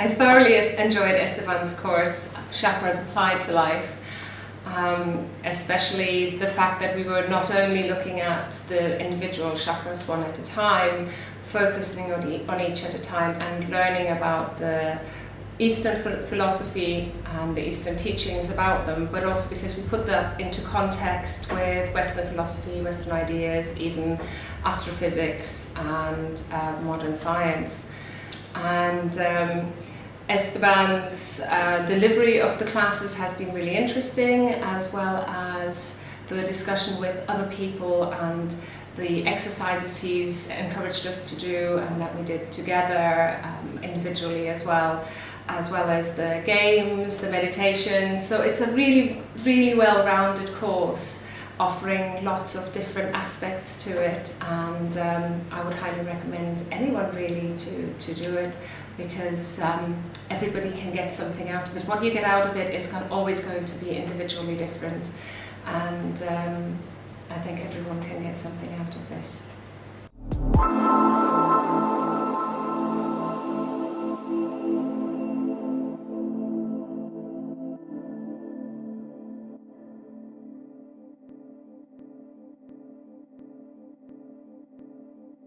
I thoroughly enjoyed Esteban's course, Chakras Applied to Life, especially the fact that we were not only looking at the individual chakras one at a time, focusing on each at a time and learning about the Eastern philosophy and the Eastern teachings about them, but also because we put that into context with Western philosophy, Western ideas, even astrophysics and modern science. And Esteban's delivery of the classes has been really interesting, as well as the discussion with other people and the exercises he's encouraged us to do and that we did together individually as well as the games, the meditations. So it's a really, really well-rounded course, offering lots of different aspects to it, and I would highly recommend anyone really to do it, because everybody can get something out of it. What you get out of it is always going to be individually different, and I think everyone can get something out of this.